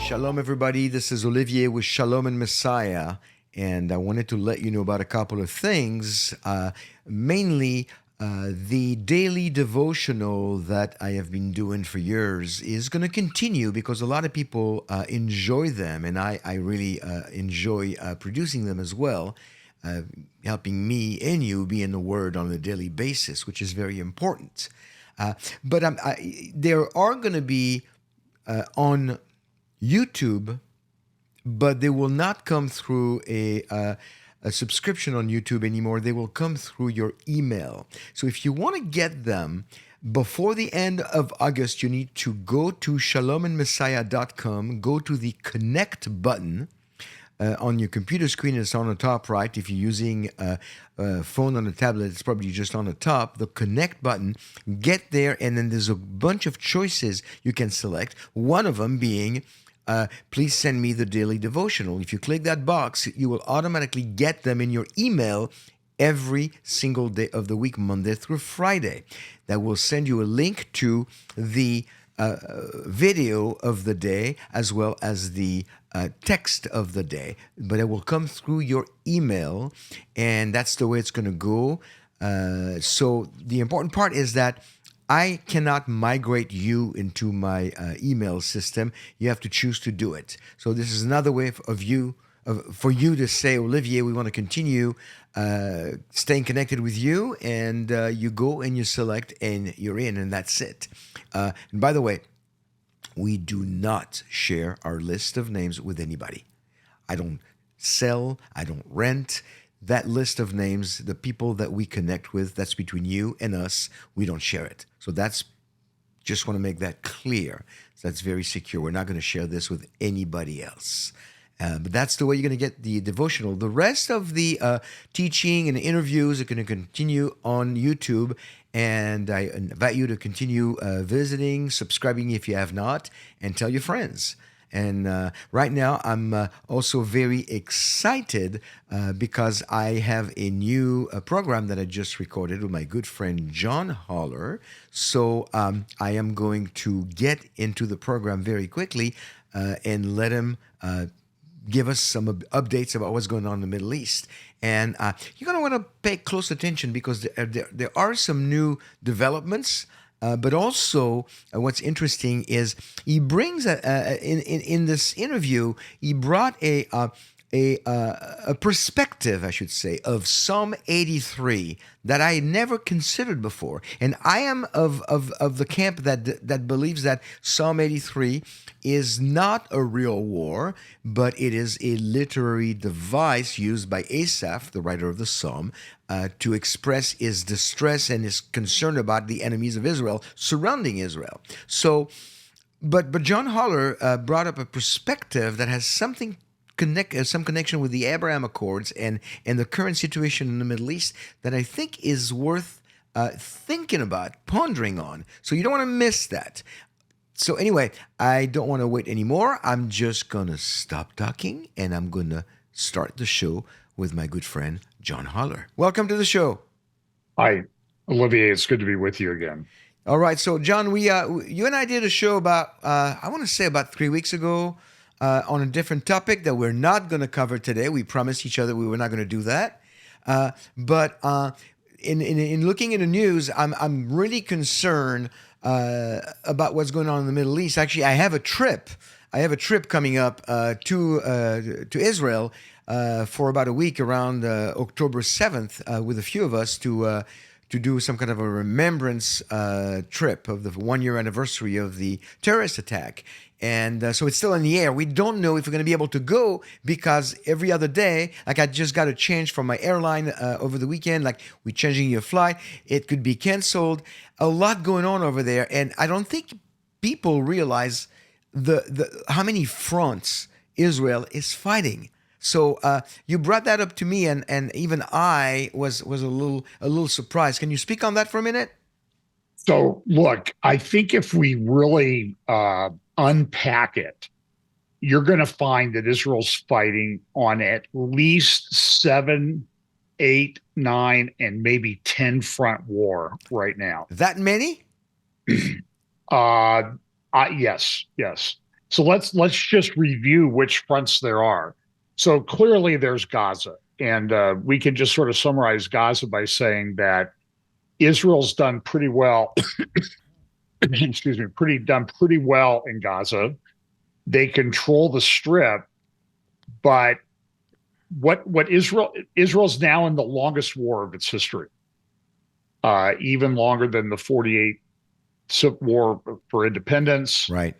Shalom, everybody. This is Olivier with Shalom and Messiah, and I wanted to let you know about a couple of things. Mainly, the daily devotional that I have been doing for years is going to continue because a lot of people enjoy them, and I really enjoy producing them as well, helping me and you be in the Word on a daily basis, which is very important. But there are going to be on YouTube, but they will not come through a subscription on YouTube anymore. They will come through your email. So if you want to get them before the end of August, you need to go to shalomandmessiah.com, go to the connect button on your computer screen. It's on the top right. If you're using a phone on a tablet, it's probably just on the top, the connect button. Get there, and then there's a bunch of choices you can select. One of them being please send me the daily devotional. If you click that box, you will automatically get them in your email every single day of the week, Monday through Friday. That will send you a link to the video of the day as well as the text of the day. But it will come through your email, and that's the way it's going to go. So the important part is that I cannot migrate you into my email system. You have to choose to do it. So this is another way for you to say, Olivier, we want to continue staying connected with you, and you go and you select and you're in, and that's it. And by the way, we do not share our list of names with anybody. I don't sell, I don't rent. That list of names, the people that we connect with, that's between you and us, we don't share it. So just want to make that clear. So that's very secure. We're not going to share this with anybody else. But that's the way you're going to get the devotional. The rest of the teaching and interviews are going to continue on YouTube. And I invite you to continue visiting, subscribing if you have not, and tell your friends. And right now, I'm also very excited because I have a new program that I just recorded with my good friend John Holler. So I am going to get into the program very quickly and let him give us some updates about what's going on in the Middle East. And you're going to want to pay close attention because there are some new developments. But also, what's interesting is he brings in this interview, he brought a perspective, I should say, of Psalm 83 that I never considered before. And I am of the camp that believes that Psalm 83 is not a real war, but it is a literary device used by Asaph, the writer of the psalm, to express his distress and his concern about the enemies of Israel surrounding Israel. So, but John Holler brought up a perspective that has some connection with the Abraham Accords and the current situation in the Middle East that I think is worth thinking about, pondering on. So you don't want to miss that. So anyway, I don't want to wait anymore. I'm just going to stop talking, and I'm going to start the show with my good friend, John Holler. Welcome to the show. Hi, Olivier. It's good to be with you again. All right. So, John, you and I did a show about, I want to say about 3 weeks ago on a different topic that we're not going to cover today. We promised each other we were not going to do that. But in looking at the news, I'm really concerned about what's going on in the Middle East. Actually, I have a trip coming up to Israel for about a week around October 7th with a few of us to do some kind of a remembrance trip of the 1-year anniversary of the terrorist attack. And so it's still in the air. We don't know if we're going to be able to go because every other day, like I just got a change from my airline over the weekend, like we're changing your flight. It could be canceled. A lot going on over there. And I don't think people realize the how many fronts Israel is fighting. So you brought that up to me, and even I was a little surprised. Can you speak on that for a minute? So, look, I think if we really unpack it, you're going to find that Israel's fighting on at least 7, 8, 9, and maybe 10 front war right now. That many? Uh, yes, yes. So let's just review which fronts there are. So clearly there's Gaza, and we can just sort of summarize Gaza by saying that Israel's done pretty well. Excuse me, pretty well in Gaza. They control the strip, but what Israel's now in the longest war of its history, even longer than the 48 war for independence, Right.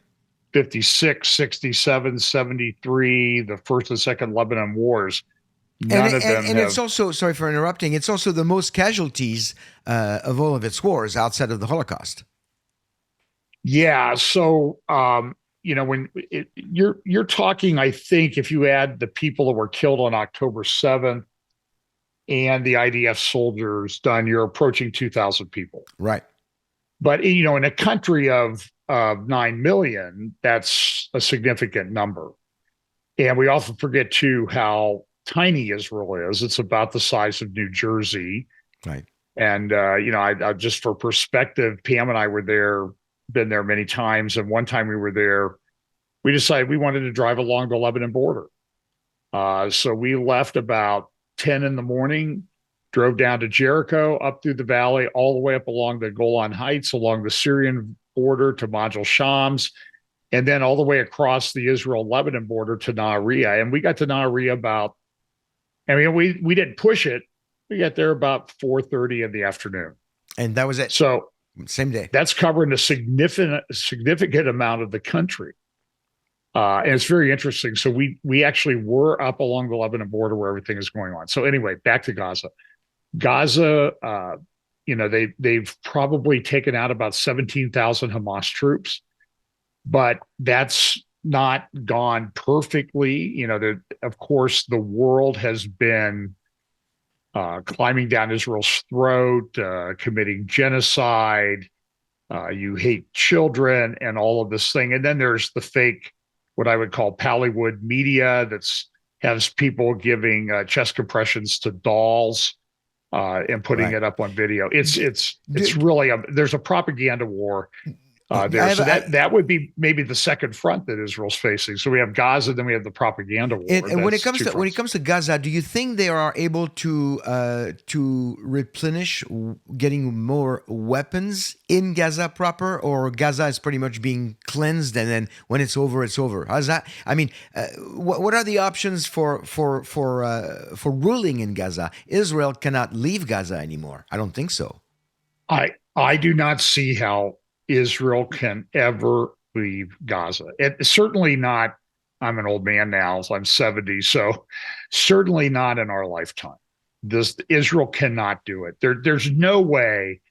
56, 67, 73, the first and second Lebanon wars. And, None of and them and it's have. also, sorry for interrupting, it's also the most casualties of all of its wars outside of the Holocaust. Yeah. So, when you're talking, I think if you add the people that were killed on October 7th and the IDF soldiers done, you're approaching 2,000 people. Right. But in a country of 9 million, that's a significant number. And we often forget too how tiny Israel is. It's about the size of New Jersey. Right. And I just for perspective, Pam and I were there, been there many times, and one time we were there, we decided we wanted to drive along the Lebanon border. So we left about 10 in the morning, drove down to Jericho, up through the valley, all the way up along the Golan Heights, along the Syrian border to Majel Shams, and then all the way across the Israel-Lebanon border to Nahariya. And we got to Nahariya we didn't push it. We got there about 4:30 in the afternoon. And that was it. So Same day. that's covering a significant amount of the country. And it's very interesting. So we actually were up along the Lebanon border where everything is going on. So anyway, back to Gaza. Gaza, they've probably taken out about 17,000 Hamas troops, but that's not gone perfectly. Of course, the world has been climbing down Israel's throat, committing genocide. You hate children and all of this thing. And then there's the fake, what I would call Pallywood media that's has people giving chest compressions to dolls and putting it up on video. It's really there's a propaganda war there. So that would be maybe the second front that Israel's facing. So we have Gaza, then we have the propaganda war. And when it comes to Gaza, do you think they are able to replenish, getting more weapons in Gaza proper, or Gaza is pretty much being cleansed, and then when it's over, it's over? How's that? I mean, what are the options for ruling in Gaza? Israel cannot leave Gaza anymore. I don't think so. I do not see how Israel can ever leave Gaza. It's certainly not. I'm an old man now, so I'm 70. So certainly not in our lifetime. Israel cannot do it. There's no way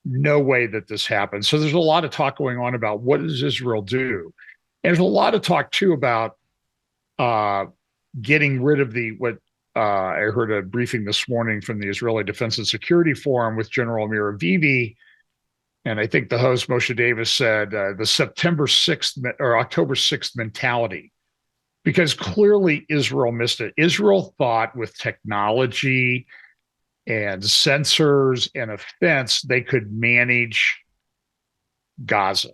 that this happens. So there's a lot of talk going on about what does Israel do. And there's a lot of talk too about getting rid of I heard a briefing this morning from the Israeli Defense and Security Forum with General Amir Avivi. And I think the host, Moshe Davis, said the September 6th or October 6th mentality, because clearly Israel missed it. Israel thought with technology and sensors and a fence, they could manage Gaza.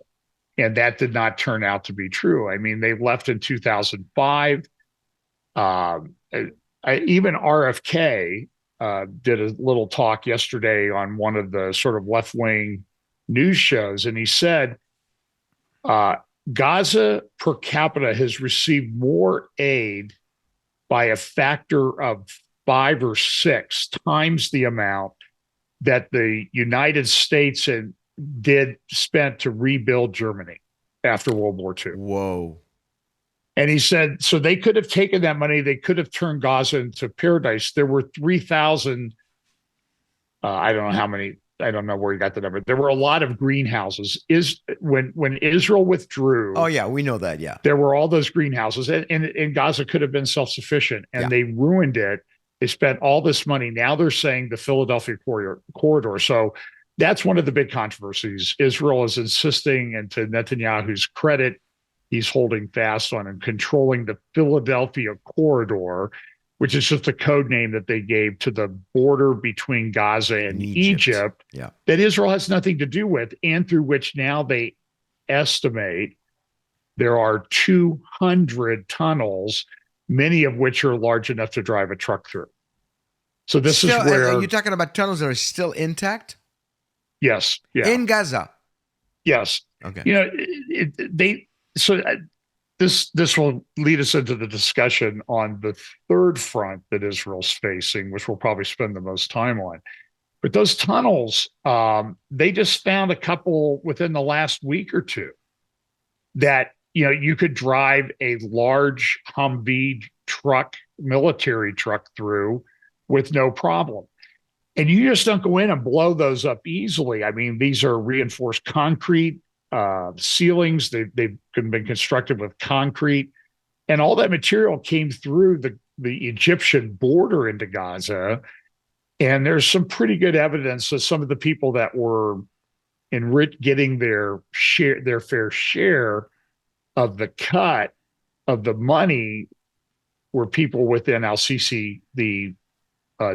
And that did not turn out to be true. I mean, they left in 2005. Even RFK did a little talk yesterday on one of the sort of left-wing news shows, and he said Gaza per capita has received more aid by a factor of 5 or 6 times the amount that the United States spent to rebuild Germany after World War II. Whoa. And he said, so they could have taken that money, they could have turned Gaza into paradise. There were 3,000, I don't know how many, I don't know where he got the number. There were a lot of greenhouses. When Israel withdrew. Oh yeah, we know that. Yeah, there were all those greenhouses, and Gaza could have been self-sufficient, and they ruined it. They spent all this money. Now they're saying the Philadelphia corridor. So that's one of the big controversies. Israel is insisting, and to Netanyahu's credit, he's holding fast on and controlling the Philadelphia corridor, which is just a code name that they gave to the border between Gaza and Egypt that Israel has nothing to do with, and through which now they estimate there are 200 tunnels, many of which are large enough to drive a truck through. So this is Still, where, you're talking about tunnels that are still intact yes, yeah, in Gaza. yes, Okay. you know, they so this will lead us into the discussion on the third front that Israel's facing, which we'll probably spend the most time on. But those tunnels, they just found a couple within the last week or two that you could drive a large Humvee truck, military truck through with no problem. And you just don't go in and blow those up easily. I mean, these are reinforced concrete ceilings. They've been constructed with concrete, and all that material came through the Egyptian border into Gaza. And there's some pretty good evidence that some of the people that were getting their fair share of the cut of the money were people within Al Sisi, the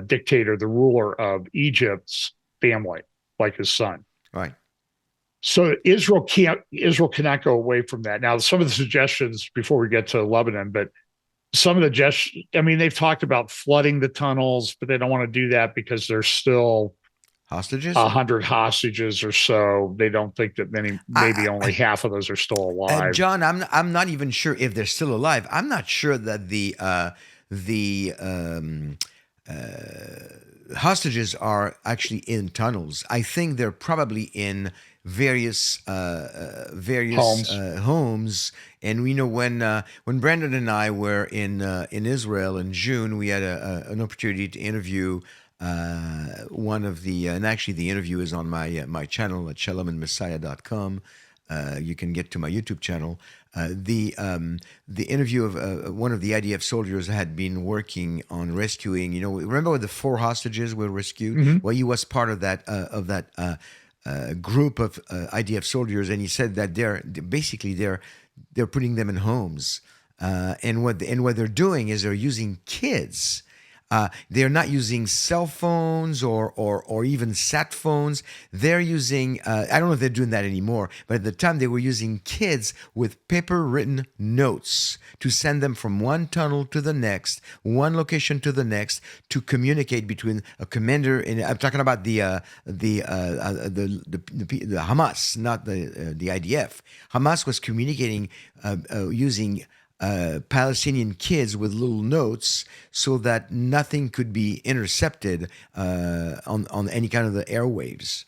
dictator, the ruler of Egypt's family, like his son. Right. So Israel cannot go away from that. Now, some of the suggestions before we get to Lebanon, but some of the I mean, they've talked about flooding the tunnels, but they don't want to do that because there's still Hostages? 100 hostages or so. They don't think that many, maybe only half of those are still alive. John, I'm not even sure if they're still alive. I'm not sure that the hostages are actually in tunnels. I think they're probably in various Homes. homes. And we know when Brandon and I were in Israel in June, we had an opportunity to interview one of and actually the interview is on my channel at shalomandmessiah.com. You can get to my YouTube channel. The interview of one of the IDF soldiers had been working on rescuing. Remember when the 4 hostages were rescued? Mm-hmm. Well, he was part of that group of IDF soldiers, and he said that they're putting them in homes, and what they're doing is they're using kids. They're not using cell phones or even sat phones. They're using, I don't know if they're doing that anymore, but at the time they were using kids with paper written notes to send them from one tunnel to the next, one location to the next, to communicate between a commander. And I'm talking about the Hamas, not the IDF. Hamas was communicating using Palestinian kids with little notes so that nothing could be intercepted on any kind of the airwaves.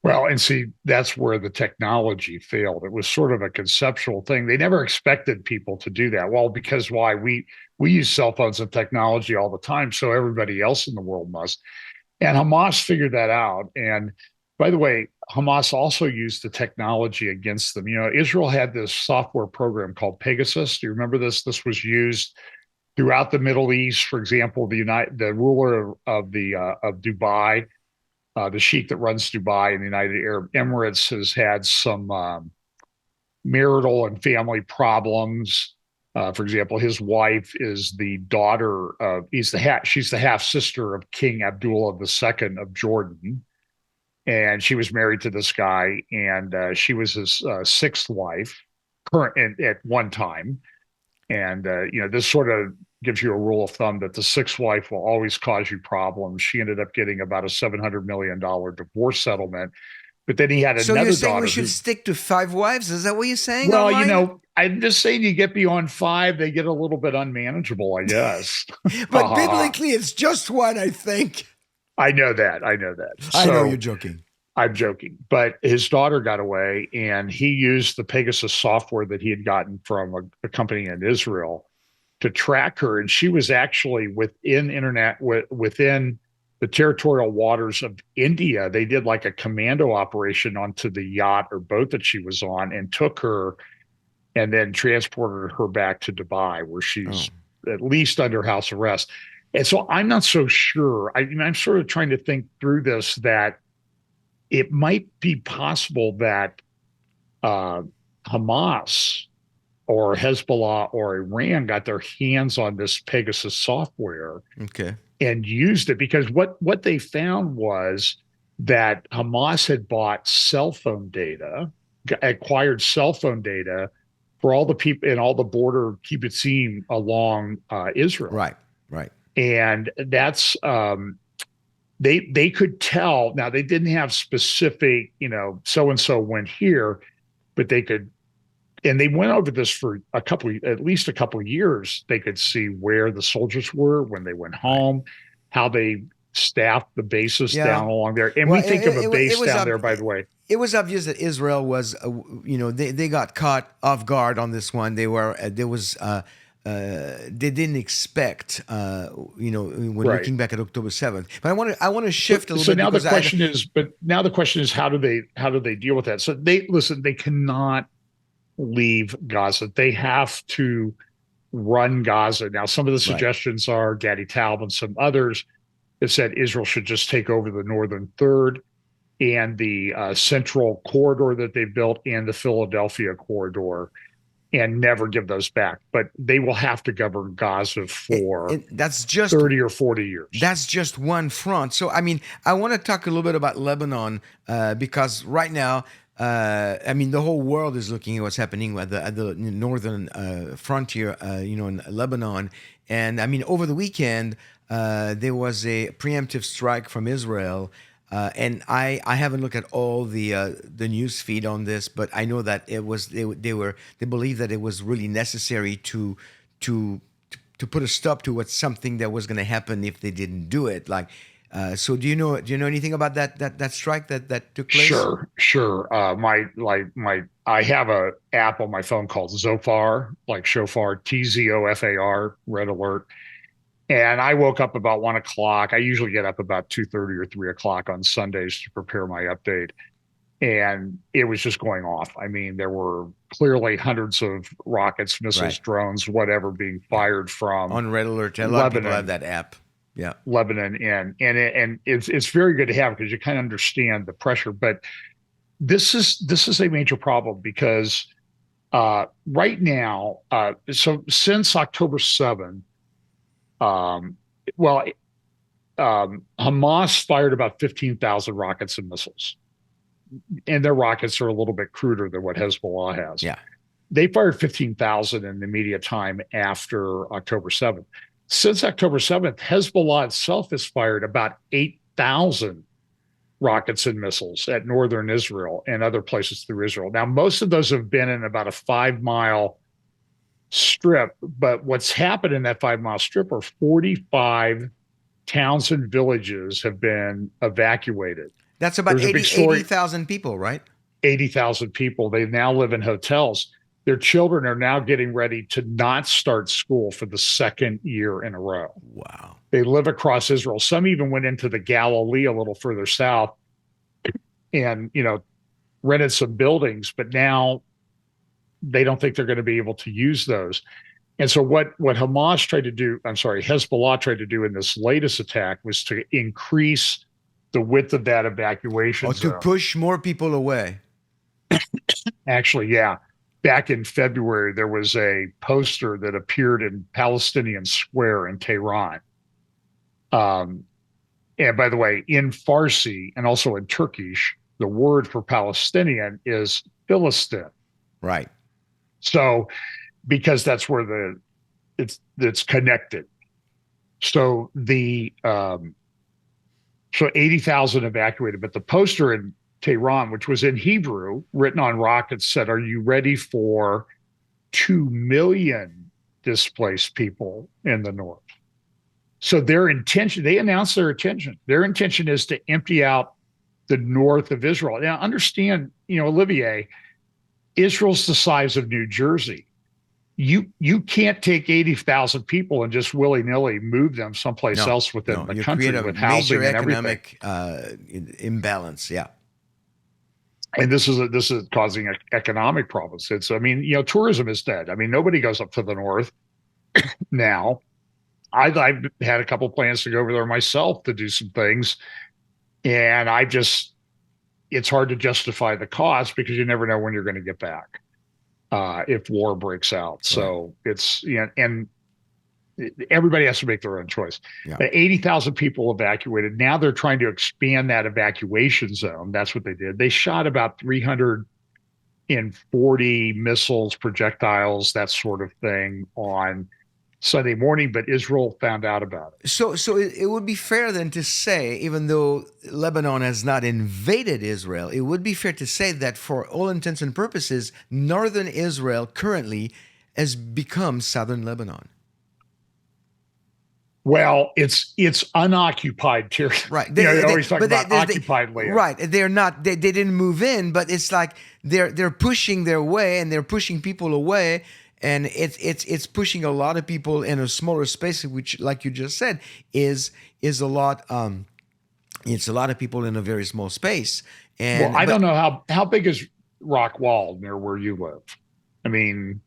Well, and see, that's where the technology failed. It was sort of a conceptual thing. They never expected people to do that. Well, because why? We use cell phones and technology all the time, so everybody else in the world must. And Hamas figured that out. And by the way, Hamas also used the technology against them. Israel had this software program called Pegasus. Do you remember this? This was used throughout the Middle East. For example, the ruler of Dubai, the sheikh that runs Dubai in the United Arab Emirates, has had some marital and family problems. For example, his wife is the daughter of she's the half sister of King Abdullah II of Jordan, and she was married to this guy, and she was his sixth wife, current at one time. And this sort of gives you a rule of thumb that the sixth wife will always cause you problems. She ended up getting about a $700 million divorce settlement. But then he had So you're another saying we daughter should stick to 5 wives? Is that what you're saying well, online? I'm just saying you get beyond 5, they get a little bit unmanageable, I guess. But biblically, it's just one, I think. I know that. I know that. I know you're So joking. I'm joking. But his daughter got away, and he used the Pegasus software that he had gotten from a company in Israel to track her. And she was actually within the territorial waters of India. They did like a commando operation onto the yacht or boat that she was on and took her and then transported her back to Dubai, where Oh. she's at least under house arrest. And so I'm not so sure. I'm sort of trying to think through this, that it might be possible that Hamas or Hezbollah or Iran got their hands on this Pegasus software Okay. and used it, because what they found was that Hamas had bought cell phone data, acquired cell phone data for all the people and all the border kibbutzim along Israel. Right. Right. And that's they could tell. Now they didn't have specific, so and so went here, but they could, and they went over this for at least a couple of years. They could see where the soldiers were when they went home, how they staffed the bases down along there. And well, we think of a base down there, by the way. It was obvious that Israel was, they got caught off guard on this one. They didn't expect, when looking back at October 7th. But I want to shift a little bit. So now the question is, how do they deal with that? So they cannot leave Gaza. They have to run Gaza. Now, some of the suggestions are Gadi Taub and some others have said Israel should just take over the northern third and the central corridor that they built and the Philadelphia corridor and never give those back. But they will have to govern Gaza for that's just 30 or 40 years. That's just one front. So, I want to talk a little bit about Lebanon because right now, the whole world is looking at what's happening at the northern frontier, in Lebanon. And over the weekend, there was a preemptive strike from Israel. And I haven't looked at all the news feed on this, but I know that they believe that it was really necessary to put a stop to something that was going to happen if they didn't do it. So do you know anything about that strike that took place? Sure. I have a app on my phone called Zofar, like shofar, Tzofar, red alert. And I woke up about 1:00. I usually get up about 2:30 or 3:00 on Sundays to prepare my update. And it was just going off. There were clearly hundreds of rockets, missiles, drones, whatever being fired from on red alert. A lot of people have that app. Yeah, Lebanon, and it's very good to have because you kind of understand the pressure. But this is a major problem because right now, so since October 7th. Hamas fired about 15,000 rockets and missiles, and their rockets are a little bit cruder than what Hezbollah has. Yeah, they fired 15,000 in the immediate time after October 7th. Since October 7th, Hezbollah itself has fired about 8,000 rockets and missiles at northern Israel and other places through Israel. Now, most of those have been in about a 5-mile strip, but what's happened in that 5-mile strip are 45 towns and villages have been evacuated. That's about 80,000 people, right? 80,000 people. They now live in hotels. Their children are now getting ready to not start school for the second year in a row. Wow. They live across Israel. Some even went into the Galilee a little further south and, rented some buildings, but now they don't think they're going to be able to use those. And so what Hezbollah tried to do in this latest attack was to increase the width of that evacuation zone. To push more people away. Actually, yeah. Back in February, there was a poster that appeared in Palestinian Square in Tehran. And by the way, in Farsi and also in Turkish, the word for Palestinian is Philistine. Right. So, because that's where it's connected. So so 80,000 evacuated, but the poster in Tehran, which was in Hebrew, written on rockets, said, "Are you ready for 2 million displaced people in the north?" So they announced their intention. Their intention is to empty out the north of Israel. Now, understand, Olivier, Israel's the size of New Jersey. You can't take 80,000 people and just willy-nilly move them someplace else within the country with housing and everything. Economic imbalance, yeah. And this is causing economic problems. Tourism is dead. Nobody goes up to the north now. I've had a couple plans to go over there myself to do some things, and it's hard to justify the cost because you never know when you're going to get back if war breaks out. Right. So and everybody has to make their own choice. Yeah. 80,000 people evacuated. Now they're trying to expand that evacuation zone. That's what they did. They shot about 300 in 40 missiles, projectiles, that sort of thing on Sunday morning, but Israel found out about it. So it would be fair then to say, even though Lebanon has not invaded Israel, it would be fair to say that for all intents and purposes, northern Israel currently has become southern Lebanon. Well, it's unoccupied territory. Right. They always talk But about occupied land. right. They're not. They didn't move in, but it's like they're pushing their way and they're pushing people away, and it's pushing a lot of people in a smaller space, which, like you just said, is a lot. It's a lot of people in a very small space. Well, And I but don't know how big is Rock Wall near where you live. I mean,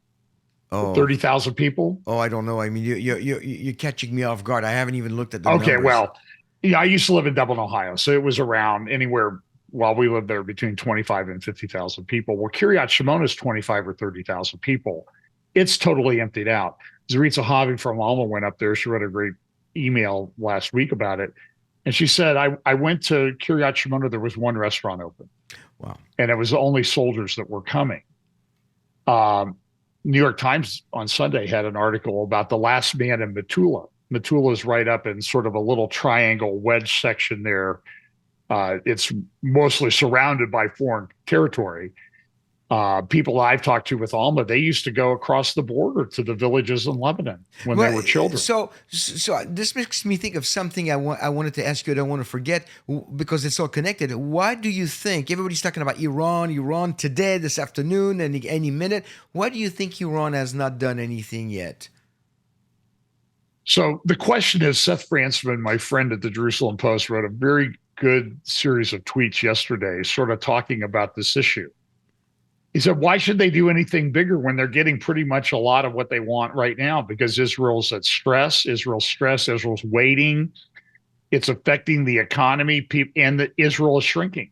oh 30,000 people. I don't know. I mean, you're catching me off guard. I haven't even looked at the Okay, numbers. well, yeah, I used to live in Dublin, Ohio, so it was around anywhere while we lived there between 25 and 50,000 people. Well, Kiryat Shimon is 25 or 30,000 people. It's totally emptied out. Zaritza Havi from Alma went up there. She wrote a great email last week about it. And she said, I went to Kiryat Shimon, there was one restaurant open. Wow. And it was only soldiers that were coming. Um, New York Times on Sunday had an article about the last man in Metula. Metula is right up in sort of a little triangle wedge section there. It's mostly surrounded by foreign territory. People I've talked to with Alma, they used to go across the border to the villages in Lebanon when they Well, were children. so this makes me think of something I wanted to ask you. I don't want to forget because it's all connected. Why do you think everybody's talking about Iran today, this afternoon, and any minute? Why do you think Iran has not done anything yet? So the question is, Seth Frantzman, my friend at the Jerusalem Post, wrote a very good series of tweets yesterday, sort of talking about this issue. He said, why should they do anything bigger when they're getting pretty much a lot of what they want right now? Because Israel's at stress, Israel's waiting. It's affecting the economy, and Israel is shrinking.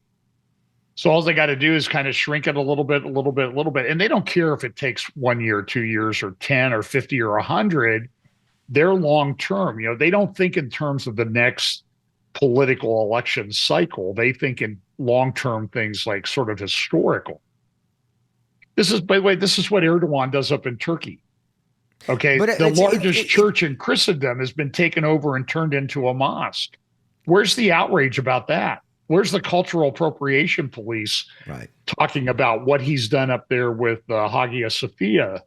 So all they got to do is kind of shrink it a little bit, a little bit, a little bit. And they don't care if it takes 1 year, 2 years, or 10 or 50 or 100. They're long term. They don't think in terms of the next political election cycle. They think in long term things like sort of historical. This is, by the way, this is what Erdogan does up in Turkey. Okay. But The largest church in Christendom has been taken over and turned into a mosque. Where's the outrage about that? Where's the cultural appropriation police right. talking about what he's done up there with Hagia Sophia,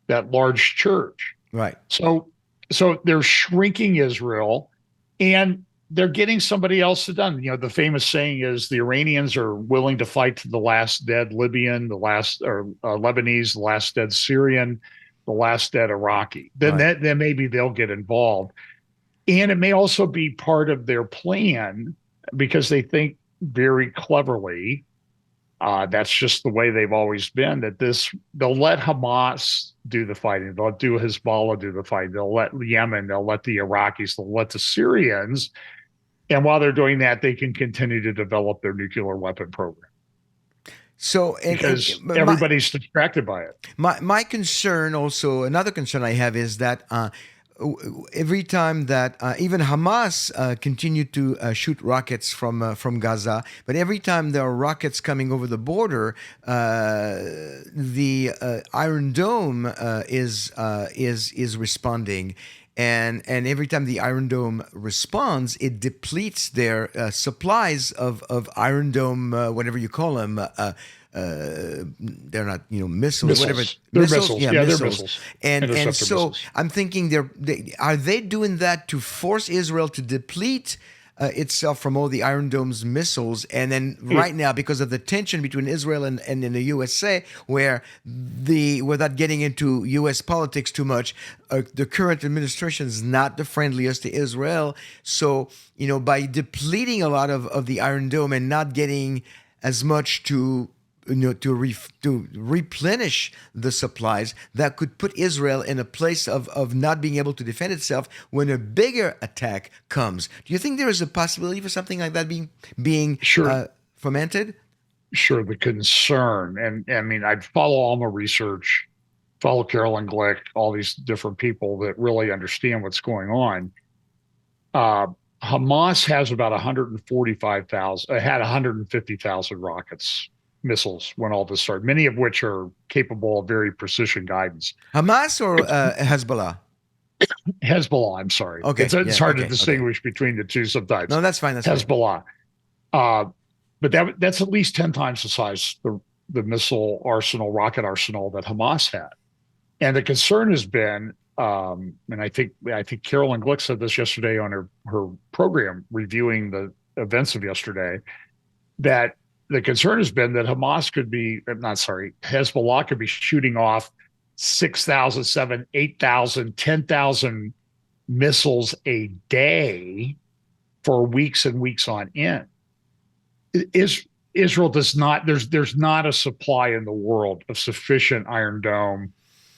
that large church? Right. So they're shrinking Israel, and they're getting somebody else to done. The famous saying is the Iranians are willing to fight to the last dead Libyan, the last or Lebanese, the last dead Syrian, the last dead Iraqi. Then maybe they'll get involved, and it may also be part of their plan because they think very cleverly. That's just the way they've always been. They'll let Hamas do the fighting. They'll do Hezbollah do the fighting. They'll let Yemen. They'll let the Iraqis. They'll let the Syrians. And while they're doing that, they can continue to develop their nuclear weapon program. So, because everybody's distracted by it. My concern also, another concern I have is that every time that even Hamas continued to shoot rockets from Gaza, but every time there are rockets coming over the border, the Iron Dome is responding. And every time the Iron Dome responds, it depletes their supplies of Iron Dome, whatever you call them. They're not, missiles, whatever. They're missiles. Yeah, they're missiles. missiles. And so missiles. I'm thinking, are they doing that to force Israel to deplete itself from all the Iron Dome's missiles? And then right now, because of the tension between Israel and in the USA, without getting into U.S. politics too much, the current administration is not the friendliest to Israel. So, by depleting a lot of the Iron Dome and not getting as much to replenish the supplies, that could put Israel in a place of not being able to defend itself when a bigger attack comes. Do you think there is a possibility for something like that being fomented? Sure, the concern, and I mean, I'd follow Alma Research, follow Carolyn Glick, all these different people that really understand what's going on. Hamas has about 145,000, had 150,000 rockets missiles when all this started, many of which are capable of very precision guidance. Hamas or Hezbollah? Hezbollah, I'm sorry. Okay, It's yeah, hard to okay, okay. distinguish between the two sometimes. No, that's fine, that's fine. Hezbollah. Uh, but that's at least 10 times the size the missile arsenal, rocket arsenal that Hamas had. And the concern has been, and I think Carolyn Glick said this yesterday on her program reviewing the events of yesterday, that the concern has been that Hezbollah could be shooting off 6,000, 7,000, 8,000, 10,000 missiles a day for weeks and weeks on end. Israel does not, there's not a supply in the world of sufficient Iron Dome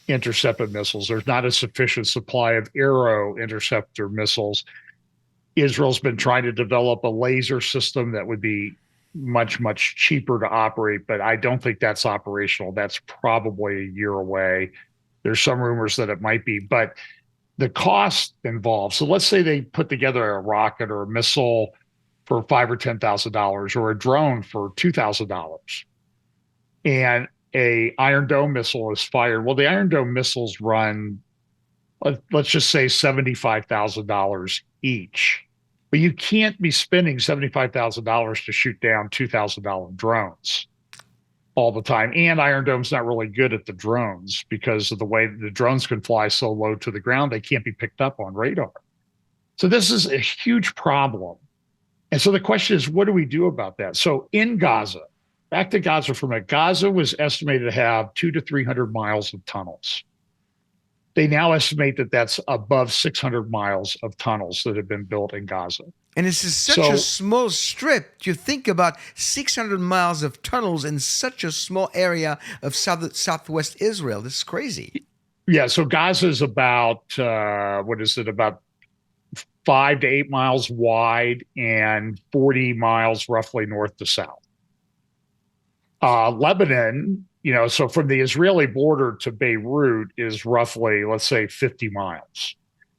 interceptor missiles. There's not a sufficient supply of Arrow interceptor missiles. Israel's been trying to develop a laser system that would be much, much cheaper to operate, but I don't think that's operational. That's probably a year away. There's some rumors that it might be, but the cost involved. So let's say they put together a rocket or a missile for $5,000 or $10,000, or a drone for $2,000, and a Iron Dome missile is fired. Well, the Iron Dome missiles run, let's just say $75,000 each. But you can't be spending $75,000 to shoot down $2,000 drones all the time. And Iron Dome's not really good at the drones because of the way the drones can fly so low to the ground, they can't be picked up on radar. So this is a huge problem. And so the question is, what do we do about that? So in Gaza, back to Gaza for a minute, Gaza was estimated to have 200 to 300 miles of tunnels. They now estimate that that's above 600 miles of tunnels that have been built in Gaza. And this is such a small strip. You think about 600 miles of tunnels in such a small area of southwest Israel. This is crazy. Yeah, so Gaza is about, about 5 to 8 miles wide and 40 miles roughly north to south. Lebanon, so from the Israeli border to Beirut is roughly, let's say, 50 miles.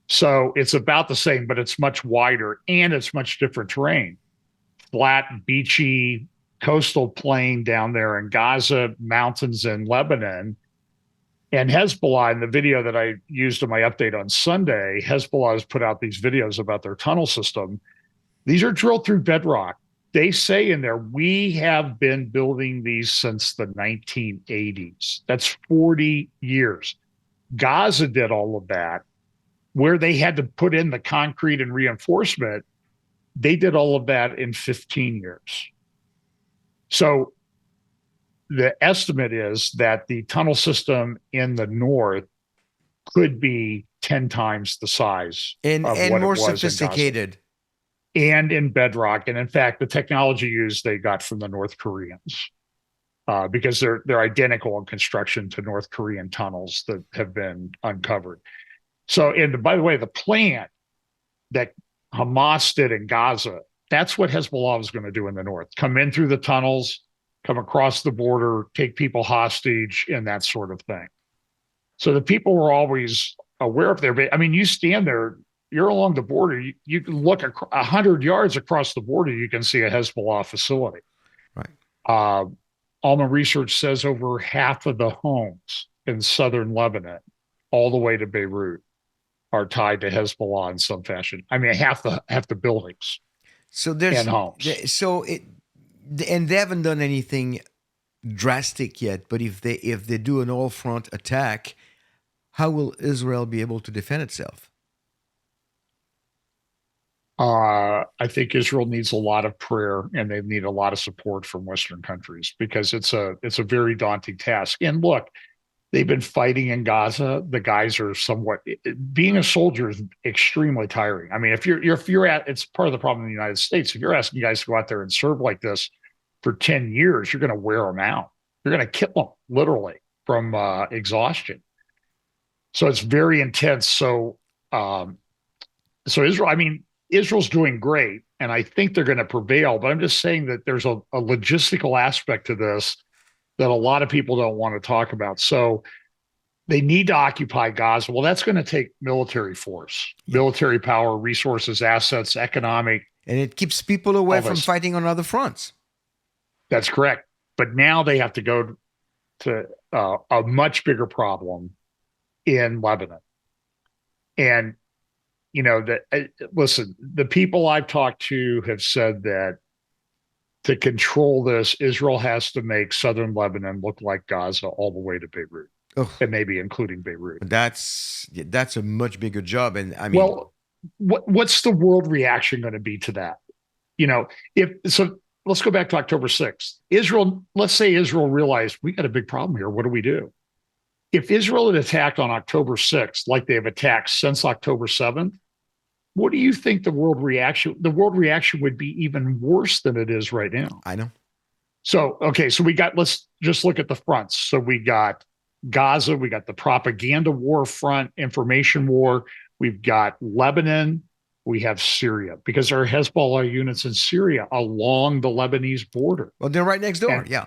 So it's about the same, but it's much wider and it's much different terrain. Flat, beachy, coastal plain down there in Gaza, mountains in Lebanon. And Hezbollah, in the video that I used in my update on Sunday, Hezbollah has put out these videos about their tunnel system. These are drilled through bedrock. They say in there, we have been building these since the 1980s. That's 40 years. Gaza did all of that. Where they had to put in the concrete and reinforcement, they did all of that in 15 years. So the estimate is that the tunnel system in the north could be 10 times the size and of and what more it was sophisticated. And in bedrock. And in fact, the technology used they got from the North Koreans because they're identical in construction to North Korean tunnels that have been uncovered. So, and by the way, the plant that Hamas did in Gaza, that's what Hezbollah was going to do in the north. Come in through the tunnels, come across the border, take people hostage, and that sort of thing. So the people were always aware of their, you stand there, you're along the border, you can look 100 yards across the border, you can see a Hezbollah facility. Right. Alma Research says over half of the homes in southern Lebanon, all the way to Beirut, are tied to Hezbollah in some fashion. Half the buildings. So there's and homes. And they haven't done anything drastic yet. But if they do an all front attack, how will Israel be able to defend itself? I think Israel needs a lot of prayer, and they need a lot of support from Western countries because it's a very daunting task. And look, they've been fighting in Gaza. The guys are being a soldier is extremely tiring. If you're it's part of the problem in the United States. If you're asking guys to go out there and serve like this for 10 years, you're going to wear them out. You're going to kill them literally from exhaustion. So it's very intense. So Israel, Israel's doing great, and I think they're going to prevail. But I'm just saying that there's a logistical aspect to this that a lot of people don't want to talk about. So they need to occupy Gaza. Well, that's going to take military force, military power, resources, assets, economic. And it keeps people away from fighting on other fronts. That's correct. But now they have to go to a much bigger problem in Lebanon. And listen, the people I've talked to have said that to control this, Israel has to make southern Lebanon look like Gaza all the way to Beirut, Oh, and maybe including Beirut. that's a much bigger job, and I mean, Well, what's the world reaction going to be to that? You know, if so, let's go back to October 6th. Israel, let's say Israel realized we got a big problem here. What do we do? If Israel had attacked on October 6th, like they have attacked since October 7th, what do you think the world reaction? The world reaction would be even worse than it is right now. I know. So, okay, so let's just look at the fronts. So we got Gaza, we got the propaganda war front, information war, we've got Lebanon, we have Syria, because there are Hezbollah units in Syria along the Lebanese border. Well, they're right next door. And Yeah.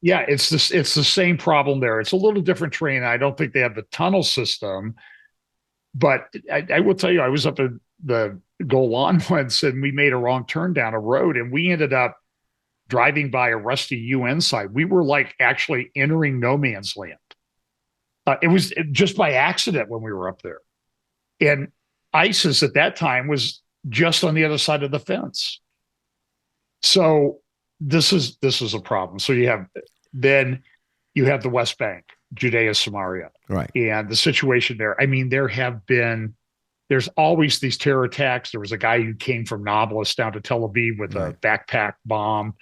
yeah, it's the same problem there. It's a little different terrain. I don't think they have the tunnel system, but I will tell you, I was up in the Golan once and we made a wrong turn down a road and we ended up driving by a rusty UN site. We were like actually entering no man's land. It was just by accident when we were up there. And ISIS at that time was just on the other side of the fence. So this is a problem. So you have the West Bank, Judea, Samaria, Right. and the situation there. I mean, there's always these terror attacks. There was a guy who came from Nablus down to Tel Aviv with a backpack bomb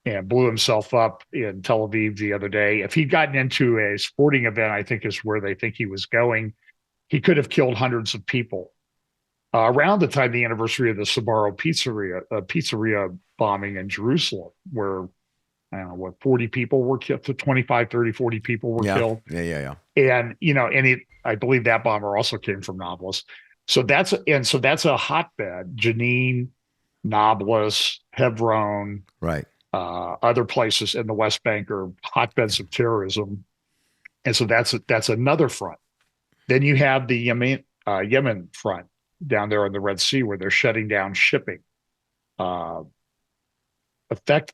and blew himself up in Tel Aviv the other day. If he'd gotten into a sporting event, I think is where they think he was going, he could have killed hundreds of people. Around the time the anniversary of the Sbarro pizzeria bombing in Jerusalem, where I don't know what 40 people were killed, 25, 30, 40 people were killed. Yeah. And I believe that bomber also came from Nablus. So that's a hotbed. Jenin, Nablus, Hebron, Right. other places in the West Bank are hotbeds of terrorism, and so that's another front. Then you have the Yemen front down there in the Red Sea, where they're shutting down shipping,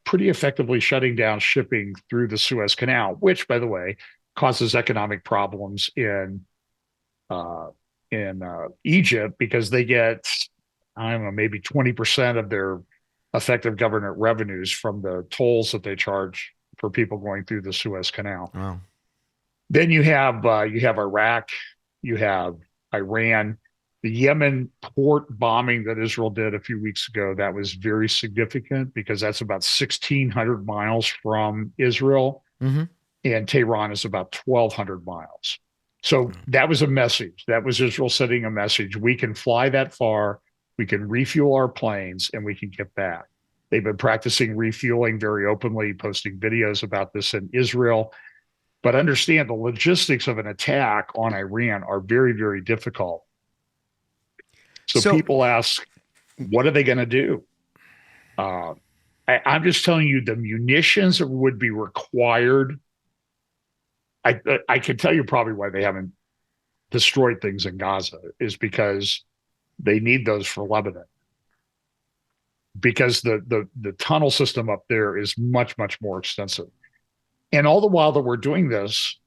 pretty effectively shutting down shipping through the Suez Canal, which, by the way, causes economic problems in Egypt because they get, I don't know, maybe 20% of their effective government revenues from the tolls that they charge for people going through the Suez Canal. Wow. Then you have Iraq, you have Iran, the Yemen port bombing that Israel did a few weeks ago. That was very significant because that's about 1,600 miles from Israel, and Tehran is about 1,200 miles. So that was a message. That was Israel sending a message. We can fly that far. We can refuel our planes and we can get back. They've been practicing refueling very openly, posting videos about this in Israel. But understand the logistics of an attack on Iran are very, very difficult. So people ask, what are they going to do? I'm just telling you the munitions that would be required. I can tell you probably why they haven't destroyed things in Gaza is because they need those for Lebanon. Because the tunnel system up there is much, much more extensive. And all the while that we're doing this,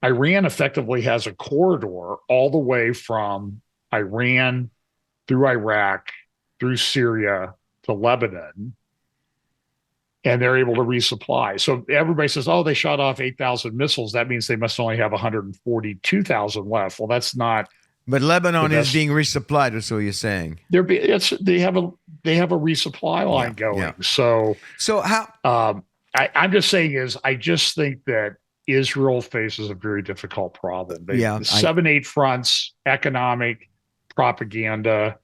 Iran effectively has a corridor all the way from Iran through Iraq, through Syria to Lebanon, and they're able to resupply. So everybody says, oh, they shot off 8,000 missiles. That means they must only have 142,000 left. Well, that's not. But Lebanon is being resupplied, or so you're saying. They have a resupply line going. Yeah. So how? I'm just saying I just think that Israel faces a very difficult problem. 7-8 fronts, economic, propaganda,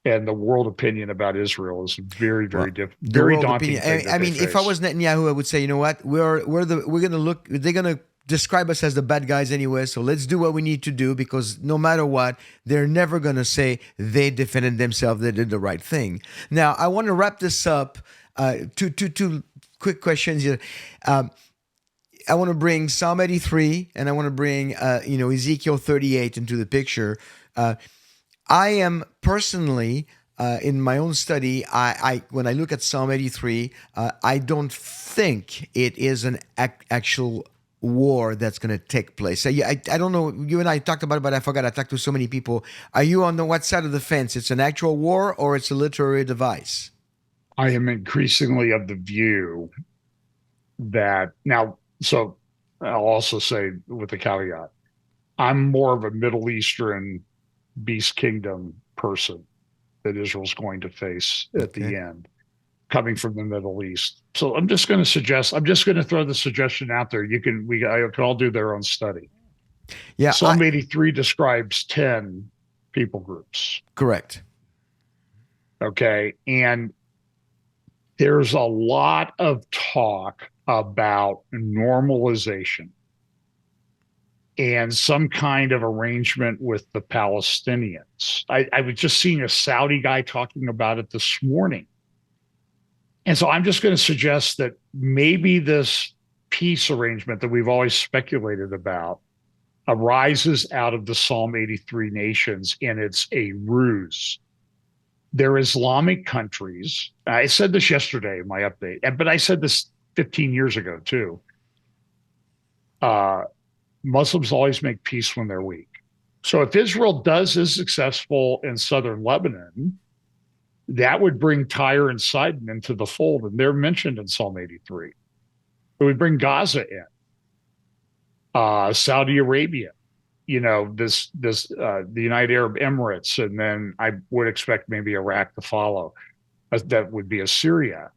and the world opinion about Israel is very, very different. Very daunting. I mean, if I was Netanyahu, I would say, you know what, we're gonna look. They're gonna describe us as the bad guys anyway. So let's do what we need to do because no matter what, they're never gonna say they defended themselves. They did the right thing. Now, I want to wrap this up. Two quick questions here. I want to bring Psalm 83 and I want to bring Ezekiel 38 into the picture. I am personally in my own study, I when I look at Psalm 83, I don't think it is an actual war that's going to take place. So, yeah, I don't know. You and I talked about it, but I forgot. I talked to so many people. Are you on the what side of the fence? It's an actual war or it's a literary device? I am increasingly of the view that now, so I'll also say with the caveat, I'm more of a Middle Eastern beast kingdom person that Israel's going to face at the Okay. end, coming from the Middle East. So I'm just going to suggest, I'm just going to throw the suggestion out there. I can all do their own study. Yeah, Psalm 83 describes 10 people groups. correct. Okay. And there's a lot of talk about normalization and some kind of arrangement with the Palestinians. I was just seeing a Saudi guy talking about it this morning. And so I'm just going to suggest that maybe this peace arrangement that we've always speculated about arises out of the Psalm 83 nations and it's a ruse. They're Islamic countries. I said this yesterday in my update, but I said this 15 years ago too. Uh, Muslims always make peace when they're weak. So if Israel is successful in southern Lebanon, that would bring Tyre and Sidon into the fold, and they're mentioned in Psalm 83. It would bring Gaza in, Saudi Arabia, the United Arab Emirates, and then I would expect maybe Iraq to follow. That would be Assyria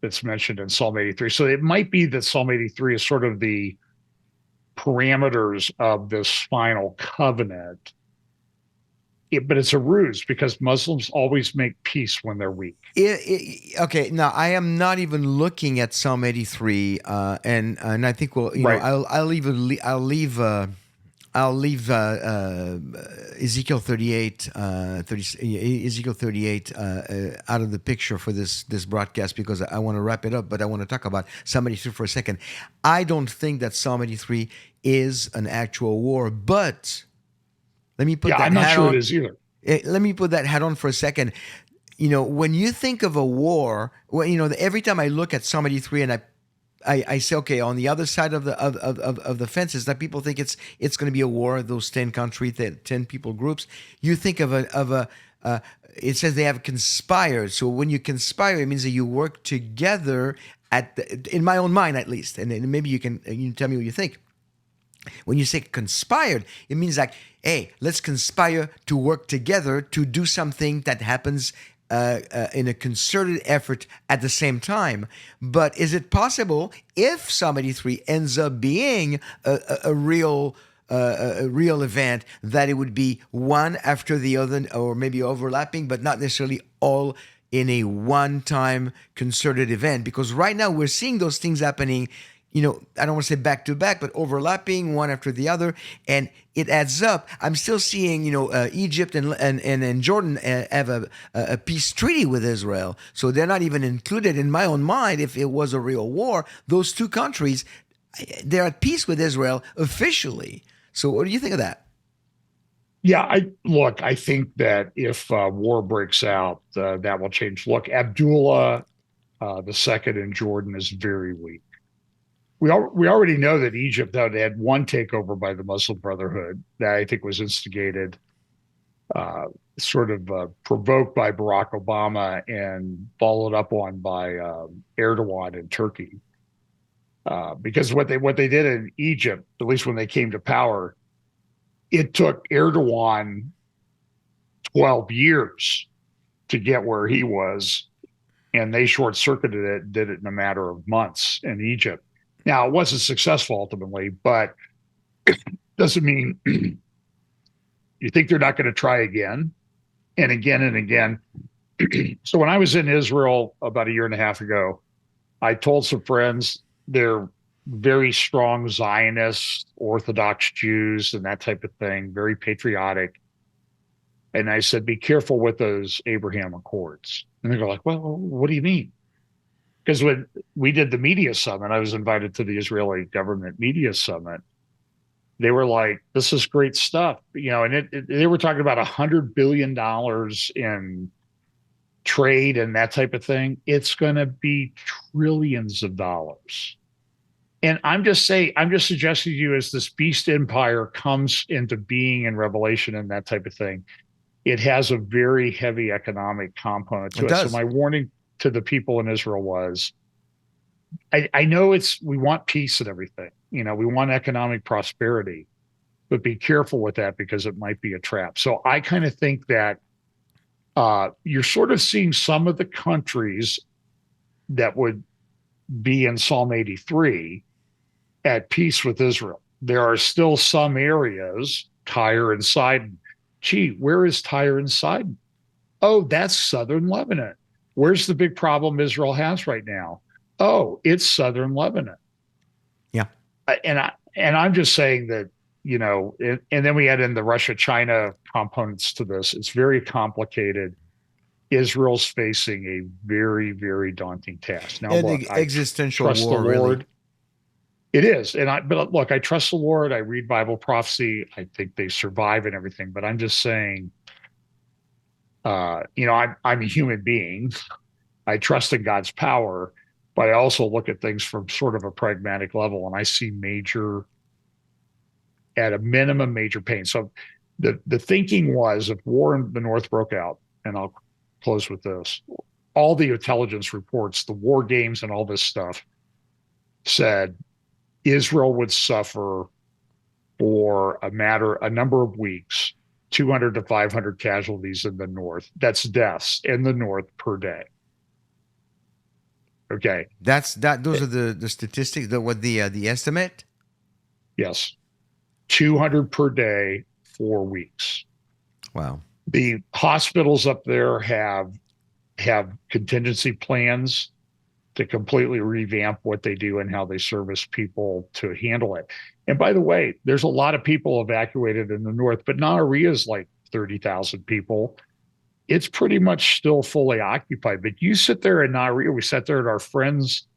that's mentioned in Psalm 83. So it might be that Psalm 83 is sort of the parameters of this final covenant. But it's a ruse because Muslims always make peace when they're weak. Okay, now I am not even looking at Psalm 83, and I think Right. I'll leave Ezekiel 38, 30, Ezekiel 38 out of the picture for this broadcast because I want to wrap it up. But I want to talk about Psalm 83 for a second. I don't think that Psalm 83 is an actual war, but let me put Yeah, that I'm not hat sure it on. is either. Let me put that hat on for a second. When you think of a war, well, every time I look at Psalm 83 and I say, okay, on the other side of the fence is that people think it's going to be a war of those 10 countries, 10 people groups. You think it says they have conspired. So when you conspire, it means that you work together in my own mind at least, and then maybe you tell me what you think. When you say conspired, it means like, hey, let's conspire to work together to do something that happens in a concerted effort at the same time. But is it possible if Psalm 83 ends up being a real event that it would be one after the other or maybe overlapping, but not necessarily all in a one-time concerted event? Because right now we're seeing those things happening, I don't want to say back to back, but overlapping one after the other, and it adds up. I'm still seeing, Egypt and Jordan have a peace treaty with Israel, so they're not even included in my own mind. If it was a real war, those two countries, they're at peace with Israel officially. So, what do you think of that? Yeah, I think that if war breaks out, that will change. Look, Abdullah the second in Jordan is very weak. We already know that Egypt though had one takeover by the Muslim Brotherhood that I think was instigated, uh, sort of provoked by Barack Obama and followed up on by Erdogan in Turkey. Because what they did in Egypt, at least when they came to power, it took Erdogan 12 years to get where he was, and they short circuited it, did it in a matter of months in Egypt. Now, it wasn't successful ultimately, but doesn't mean you think they're not going to try again and again and again. So when I was in Israel about a year and a half ago, I told some friends they're very strong Zionists, Orthodox Jews, and that type of thing, very patriotic. And I said, be careful with those Abraham Accords. And they go like, well, what do you mean? Because when we did the media summit, I was invited to the Israeli government media summit. They were like, this is great stuff, and they were talking about $100 billion in trade and that type of thing, it's going to be trillions of dollars. And I'm just suggesting to you as this beast empire comes into being in Revelation and that type of thing, it has a very heavy economic component It to it. So does. my warning to the people in Israel was, I know we want peace and everything, we want economic prosperity, but be careful with that because it might be a trap. So I kind of think that you're sort of seeing some of the countries that would be in Psalm 83 at peace with Israel. There are still some areas, Tyre and Sidon. Gee, where is Tyre and Sidon? Oh, that's southern Lebanon. Where's the big problem Israel has right now? Oh, it's southern Lebanon. Yeah. And I'm just saying that, and then we add in the Russia-China components to this. It's very complicated. Israel's facing a very, very daunting task. Now, An look, I existential trust the war, really. Lord. It is, but look, I trust the Lord. I read Bible prophecy. I think they survive and everything. But I'm just saying, I'm a human being. I trust in God's power, but I also look at things from sort of a pragmatic level, and I see at a minimum, major pain. So the thinking was, if war in the North broke out, and I'll close with this, all the intelligence reports, the war games, and all this stuff said Israel would suffer for a number of weeks, 200 to 500 casualties in the North. That's deaths in the North per day. Okay. Those are the statistics. The estimate. Yes. 200 per day, 4 weeks. Wow. The hospitals up there have contingency plans to completely revamp what they do and how they service people to handle it. And by the way, there's a lot of people evacuated in the north, but Naarea is like 30,000 people. It's pretty much still fully occupied. But you sit there in Naarea, we sat there at our friend's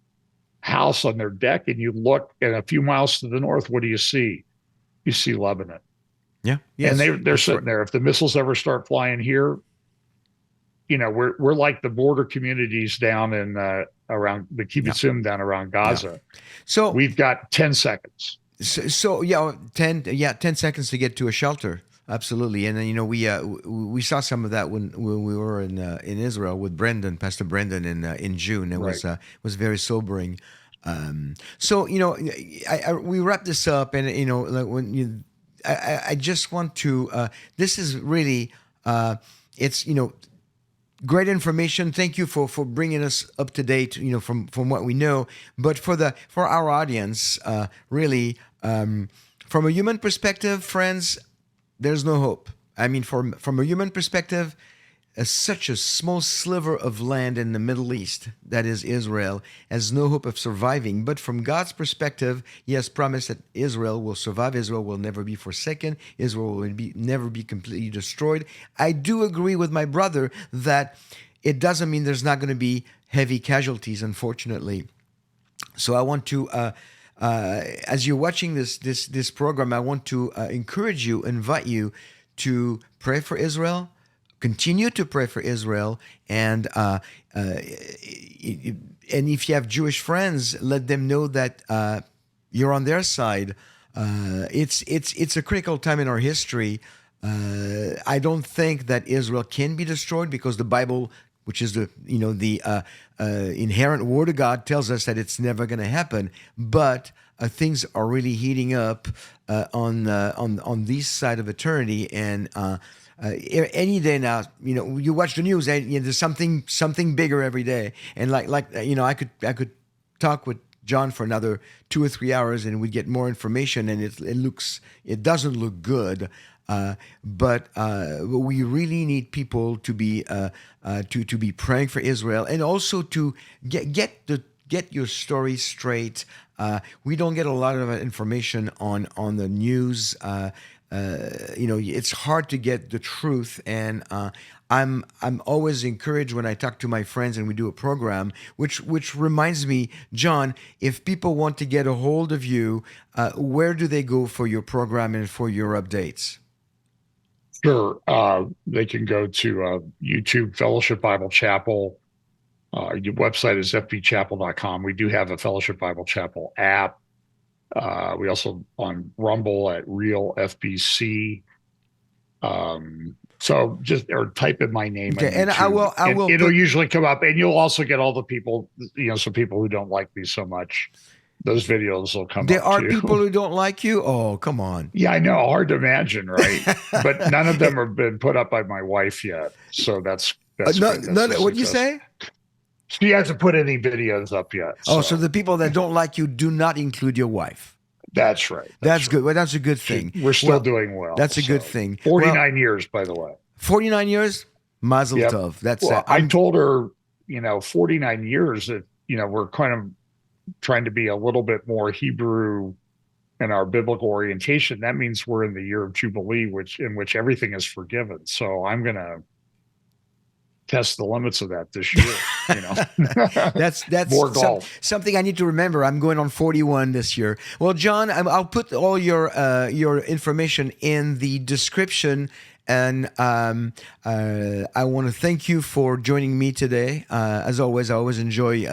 house on their deck, and you look, and a few miles to the north, what do you see? You see Lebanon. Yeah. And Yes. they're That's right. sitting there. If the missiles ever start flying here, we're like the border communities down in around the Yeah. kibbutzim down around Yeah. Gaza. So We've got 10 seconds. yeah, 10 seconds to get to a shelter. Absolutely. And then, we saw some of that when we were in Israel with Pastor Brendan in June. It Right. was very sobering. So we wrap this up, and like when I just want to. This is really it's great information. Thank you for bringing us up to date. From what we know, but for our audience, really, from a human perspective, friends, there's no hope. I mean, from a human perspective, such a small sliver of land in the Middle East, that is Israel, has no hope of surviving. But from God's perspective, He has promised that Israel will survive. Israel will never be forsaken. Israel will never be completely destroyed. I do agree with my brother that it doesn't mean there's not going to be heavy casualties, unfortunately. So I want to, as you're watching this program, I want to encourage you, invite you to pray for Israel. Continue to pray for Israel, and if you have Jewish friends, let them know that you're on their side. It's a critical time in our history. I don't think that Israel can be destroyed because the Bible, which is the inherent word of God, tells us that it's never going to happen. But things are really heating up on this side of eternity, and any day now, you watch the news, and there's something bigger every day. And I could talk with John for another 2 or 3 hours, and we'd get more information, and it doesn't look good. But we really need people to be praying for Israel, and also to get your story straight. We don't get a lot of information on the news. It's hard to get the truth, and I'm always encouraged when I talk to my friends and we do a program. Which reminds me, John, if people want to get a hold of you, where do they go for your program and for your updates? Sure. They can go to YouTube Fellowship Bible Chapel. Your website is fbchapel.com. We do have a Fellowship Bible Chapel app. We also on Rumble at Real FBC. So just or type in my name on Okay, and YouTube, I and will it'll put. usually come up. And you'll also get all the people, some people who don't like me so much. Those videos will come There up are too. people who don't like you. Oh, come on. Yeah, I know. Hard to imagine, right? But none of them have been put up by my wife yet. So that's No, good. That's no, a what do you success. say? She hasn't put any videos up yet. Oh, so So the people that don't like you do not include your wife. that's right. That's That's good. right. Well, that's a good thing. We're still Well, doing well. that's a good So thing. Well, 49 years, by the way. 49 years, Mazel Yep. Tov. That's Well, I I'm told her, 49 years that, we're kind of trying to be a little bit more Hebrew in our biblical orientation. That means we're in the year of Jubilee, in which everything is forgiven. So I'm going to test the limits of that this year. that's More golf. something I need to remember. I'm going on 41 this year. Well, John, I'll put all your information in the description. And I want to thank you for joining me today. As always, I always enjoy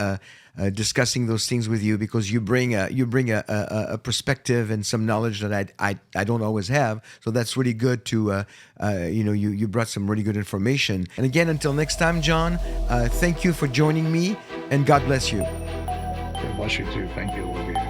discussing those things with you because you bring a perspective and some knowledge that I don't always have. So that's really good to you brought some really good information. And again, until next time, John, thank you for joining me, and God bless you. God bless you too. Thank you, Olivier.